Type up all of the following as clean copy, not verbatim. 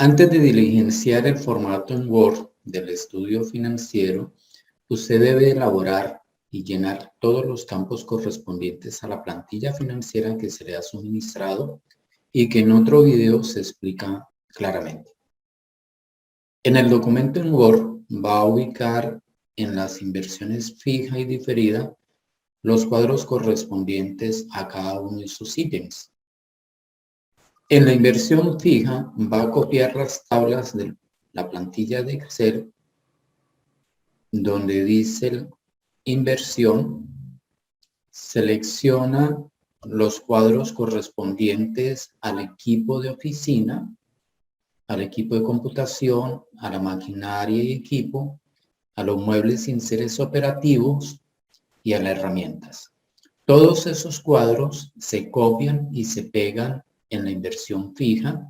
Antes de diligenciar el formato en Word del estudio financiero, usted debe elaborar y llenar todos los campos correspondientes a la plantilla financiera que se le ha suministrado y que en otro video se explica claramente. En el documento en Word va a ubicar en las inversiones fija y diferida los cuadros correspondientes a cada uno de sus ítems. En la inversión fija va a copiar las tablas de la plantilla de Excel donde dice inversión, selecciona los cuadros correspondientes al equipo de oficina, al equipo de computación, a la maquinaria y equipo, a los muebles sin seres operativos y a las herramientas. Todos esos cuadros se copian y se pegan en la inversión fija,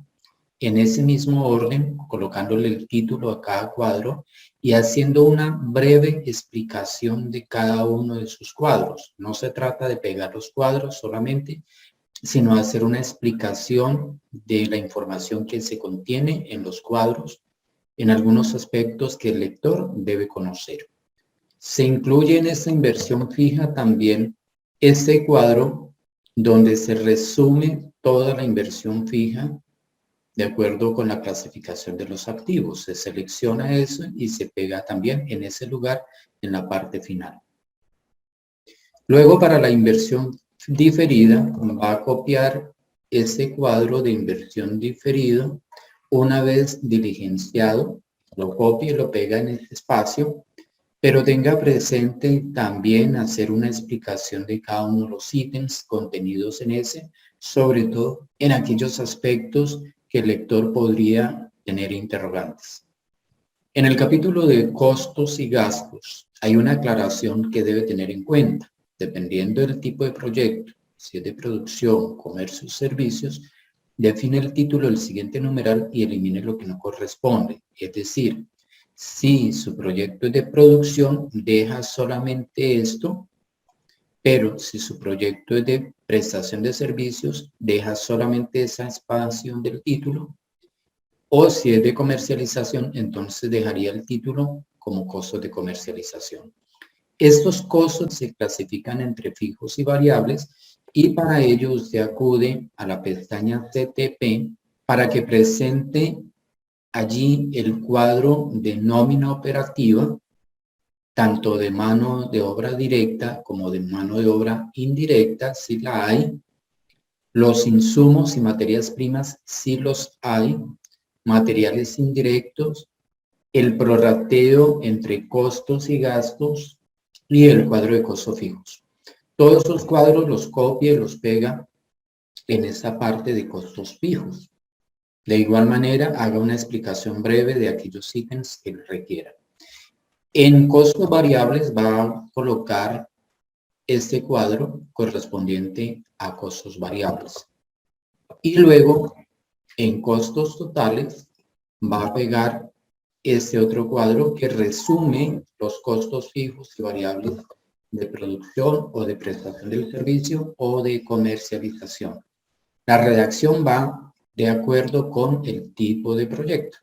en ese mismo orden, colocándole el título a cada cuadro y haciendo una breve explicación de cada uno de sus cuadros. No se trata de pegar los cuadros solamente, sino hacer una explicación de la información que se contiene en los cuadros, en algunos aspectos que el lector debe conocer. Se incluye en esta inversión fija también este cuadro donde se resume toda la inversión fija de acuerdo con la clasificación de los activos. Se selecciona eso y se pega también en ese lugar en la parte final. Luego, para la inversión diferida, va a copiar ese cuadro de inversión diferido. Una vez diligenciado, lo copia y lo pega en el espacio, pero tenga presente también hacer una explicación de cada uno de los ítems contenidos en ese, sobre todo en aquellos aspectos que el lector podría tener interrogantes. En el capítulo de costos y gastos hay una aclaración que debe tener en cuenta. Dependiendo del tipo de proyecto, si es de producción, comercio o servicios, define el título del siguiente numeral y elimine lo que no corresponde. Es decir, si su proyecto es de producción, deja solamente esto, pero si su proyecto es de prestación de servicios, deja solamente esa expansión del título, o si es de comercialización, entonces dejaría el título como costos de comercialización. Estos costos se clasifican entre fijos y variables y para ello usted acude a la pestaña TTP para que presente allí el cuadro de nómina operativa, tanto de mano de obra directa como de mano de obra indirecta, si la hay, los insumos y materias primas, si los hay, materiales indirectos, el prorrateo entre costos y gastos y el cuadro de costos fijos. Todos esos cuadros los copia y los pega en esa parte de costos fijos. De igual manera, haga una explicación breve de aquellos ítems que requiera. En costos variables va a colocar este cuadro correspondiente a costos variables. Y luego, en costos totales, va a pegar este otro cuadro que resume los costos fijos y variables de producción o de prestación del servicio o de comercialización. La redacción va de acuerdo con el tipo de proyecto.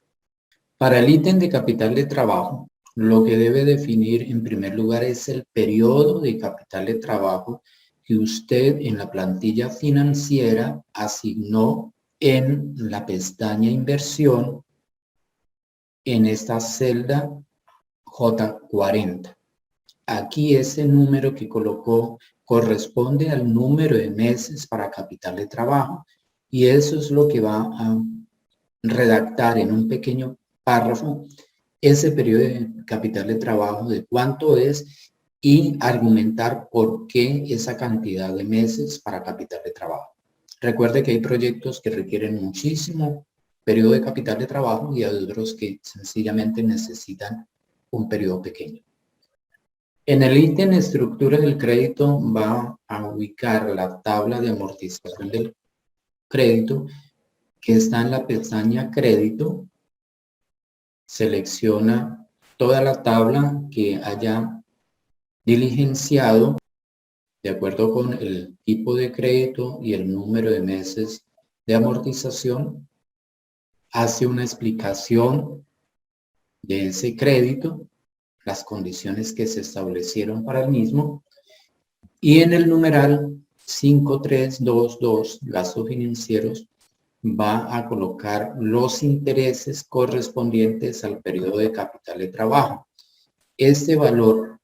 Para el ítem de capital de trabajo, lo que debe definir en primer lugar es el periodo de capital de trabajo que usted en la plantilla financiera asignó en la pestaña inversión en esta celda J40. Aquí ese número que colocó corresponde al número de meses para capital de trabajo y eso es lo que va a redactar en un pequeño párrafo ese periodo de capital de trabajo, de cuánto es y argumentar por qué esa cantidad de meses para capital de trabajo. Recuerde que hay proyectos que requieren muchísimo periodo de capital de trabajo y hay otros que sencillamente necesitan un periodo pequeño. En el ítem estructura del crédito va a ubicar la tabla de amortización del crédito que está en la pestaña crédito. Selecciona toda la tabla que haya diligenciado de acuerdo con el tipo de crédito y el número de meses de amortización. hace una explicación de ese crédito, las condiciones que se establecieron para el mismo, y en el numeral 5322, gastos financieros, va a colocar los intereses correspondientes al periodo de capital de trabajo. Este valor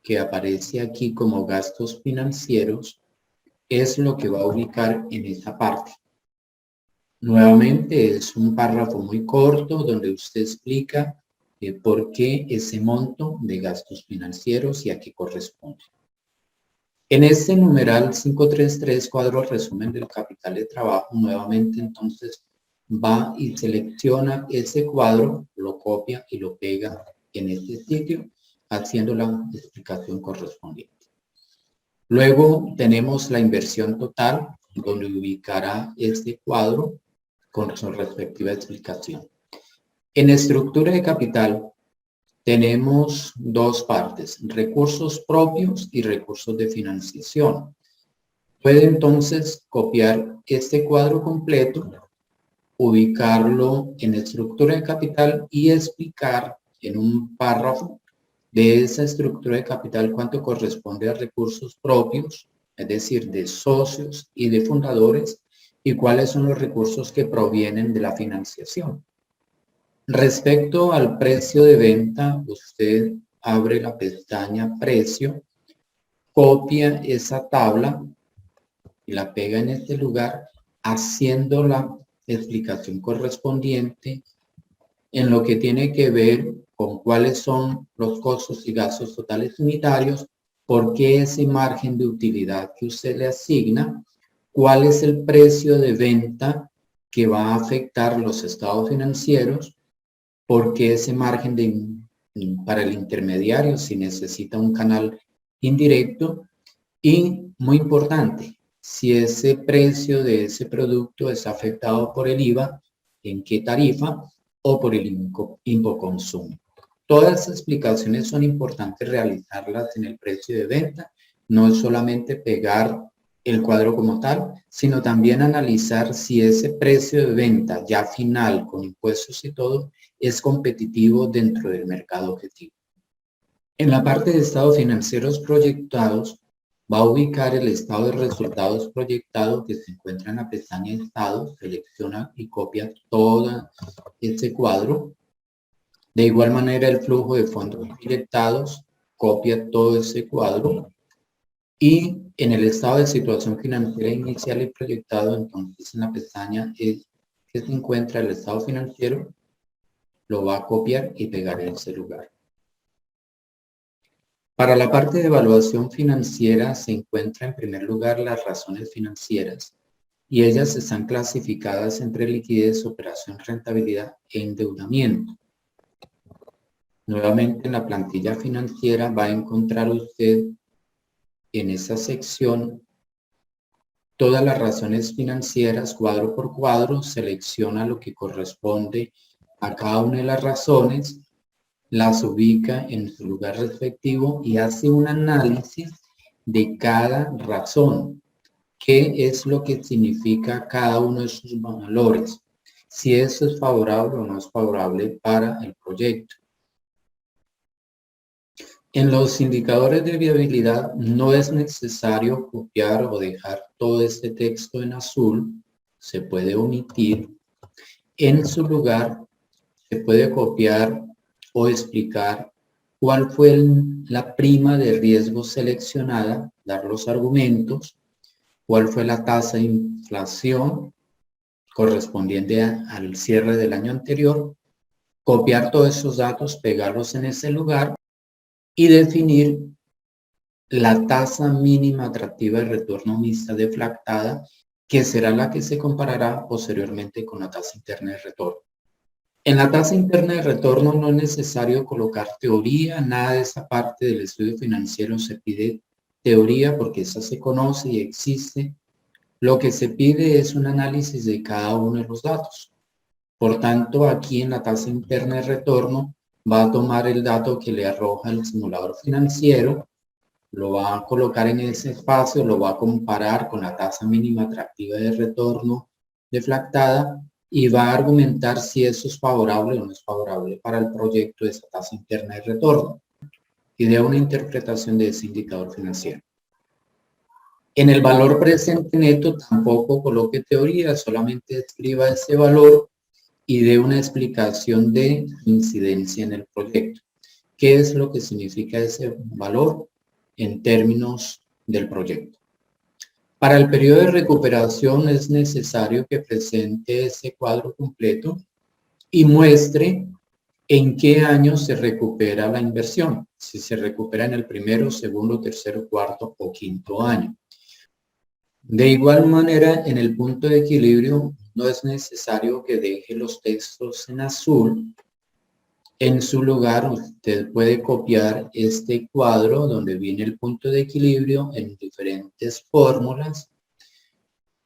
que aparece aquí como gastos financieros es lo que va a ubicar en esta parte. Nuevamente es un párrafo muy corto donde usted explica por qué ese monto de gastos financieros y a qué corresponde. En este numeral 533, cuadro resumen del capital de trabajo, nuevamente entonces va y selecciona ese cuadro, lo copia y lo pega en este sitio, haciendo la explicación correspondiente. Luego tenemos la inversión total, donde ubicará este cuadro con su respectiva explicación. En estructura de capital tenemos dos partes, recursos propios y recursos de financiación. Puede entonces copiar este cuadro completo, ubicarlo en estructura de capital y explicar en un párrafo de esa estructura de capital cuánto corresponde a recursos propios, es decir, de socios y de fundadores, y cuáles son los recursos que provienen de la financiación. Respecto al precio de venta, usted abre la pestaña precio, copia esa tabla y la pega en este lugar, haciendo la explicación correspondiente en lo que tiene que ver con cuáles son los costos y gastos totales unitarios, por qué ese margen de utilidad que usted le asigna, cuál es el precio de venta que va a afectar los estados financieros, por qué ese margen para el intermediario si necesita un canal indirecto y, muy importante, si ese precio de ese producto es afectado por el IVA, en qué tarifa o por el infoconsumo. Todas estas explicaciones son importantes realizarlas en el precio de venta, no es solamente pegar el cuadro como tal, sino también analizar si ese precio de venta ya final con impuestos y todo es competitivo dentro del mercado objetivo. En la parte de estados financieros proyectados, va a ubicar el estado de resultados proyectado que se encuentra en la pestaña Estados, selecciona y copia todo este cuadro. De igual manera, el flujo de fondos proyectados, copia todo ese cuadro. Y en el estado de situación financiera inicial y proyectado, entonces en la pestaña que se encuentra el estado financiero, lo va a copiar y pegar en ese lugar. Para la parte de evaluación financiera se encuentra en primer lugar las razones financieras y ellas están clasificadas entre liquidez, operación, rentabilidad e endeudamiento. Nuevamente en la plantilla financiera va a encontrar usted en esa sección todas las razones financieras cuadro por cuadro, selecciona lo que corresponde a cada una de las razones, las ubica en su lugar respectivo y hace un análisis de cada razón. ¿Qué es lo que significa cada uno de sus valores? Si eso es favorable o no es favorable para el proyecto. En los indicadores de viabilidad no es necesario copiar o dejar todo este texto en azul. Se puede omitir. En su lugar se puede copiar o explicar cuál fue la prima de riesgo seleccionada, dar los argumentos, cuál fue la tasa de inflación correspondiente al cierre del año anterior, copiar todos esos datos, pegarlos en ese lugar y definir la tasa mínima atractiva de retorno mixta deflactada, que será la que se comparará posteriormente con la tasa interna de retorno. En la tasa interna de retorno no es necesario colocar teoría, nada de esa parte del estudio financiero se pide teoría porque esa se conoce y existe. Lo que se pide es un análisis de cada uno de los datos. Por tanto, aquí en la tasa interna de retorno va a tomar el dato que le arroja el simulador financiero, lo va a colocar en ese espacio, lo va a comparar con la tasa mínima atractiva de retorno deflactada y va a argumentar si eso es favorable o no es favorable para el proyecto de esa tasa interna de retorno y de una interpretación de ese indicador financiero. En el valor presente neto tampoco coloque teoría, solamente escriba ese valor y dé una explicación de incidencia en el proyecto. ¿Qué es lo que significa ese valor en términos del proyecto? Para el periodo de recuperación es necesario que presente ese cuadro completo y muestre en qué año se recupera la inversión, si se recupera en el primero, segundo, tercero, cuarto o quinto año. De igual manera, en el punto de equilibrio no es necesario que deje los textos en azul. En su lugar, usted puede copiar este cuadro donde viene el punto de equilibrio en diferentes fórmulas,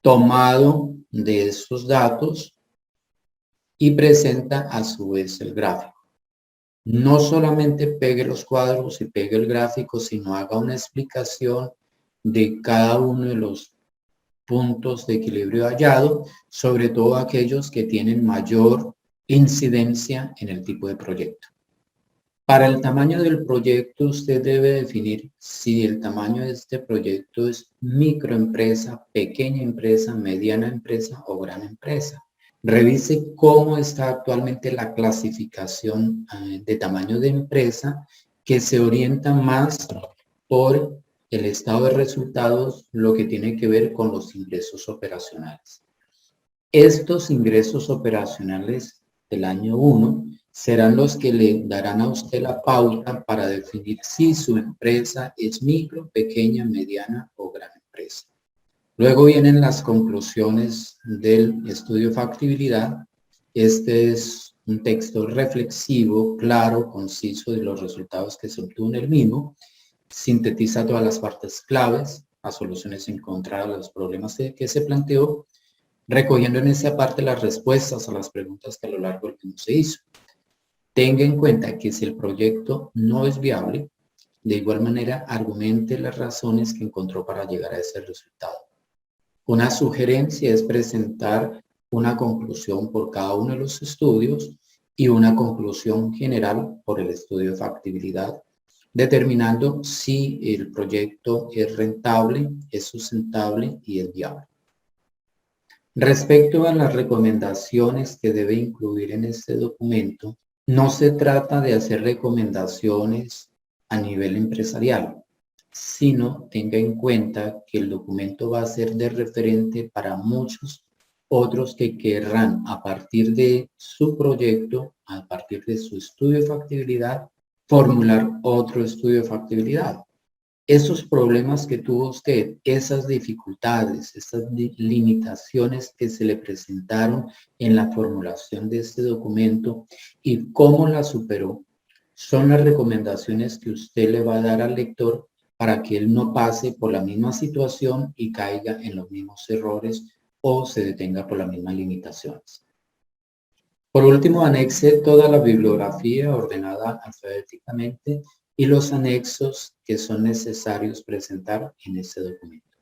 tomado de esos datos y presenta a su vez el gráfico. No solamente pegue los cuadros y pegue el gráfico, sino haga una explicación de cada uno de los puntos de equilibrio hallado, sobre todo aquellos que tienen mayor incidencia en el tipo de proyecto. Para el tamaño del proyecto, usted debe definir si el tamaño de este proyecto es microempresa, pequeña empresa, mediana empresa o gran empresa. Revise cómo está actualmente la clasificación de tamaño de empresa, que se orienta más por el estado de resultados, lo que tiene que ver con los ingresos operacionales. Estos ingresos operacionales del año 1 serán los que le darán a usted la pauta para definir si su empresa es micro, pequeña, mediana o gran empresa. Luego vienen las conclusiones del estudio de factibilidad. Este es un texto reflexivo, claro, conciso de los resultados que se obtuvo en el mismo. Sintetiza todas las partes claves, las soluciones encontradas a los problemas que se planteó, recogiendo en esa parte las respuestas a las preguntas que a lo largo del tiempo se hizo. Tenga en cuenta que si el proyecto no es viable, de igual manera argumente las razones que encontró para llegar a ese resultado. Una sugerencia es presentar una conclusión por cada uno de los estudios y una conclusión general por el estudio de factibilidad, determinando si el proyecto es rentable, es sustentable y es viable. Respecto a las recomendaciones que debe incluir en este documento, no se trata de hacer recomendaciones a nivel empresarial, sino tenga en cuenta que el documento va a ser de referente para muchos otros que querrán, a partir de su proyecto, a partir de su estudio de factibilidad, formular otro estudio de factibilidad. Esos problemas que tuvo usted, esas dificultades, esas limitaciones que se le presentaron en la formulación de este documento y cómo la superó, son las recomendaciones que usted le va a dar al lector para que él no pase por la misma situación y caiga en los mismos errores o se detenga por las mismas limitaciones. Por último, anexe toda la bibliografía ordenada alfabéticamente y los anexos que son necesarios presentar en este documento.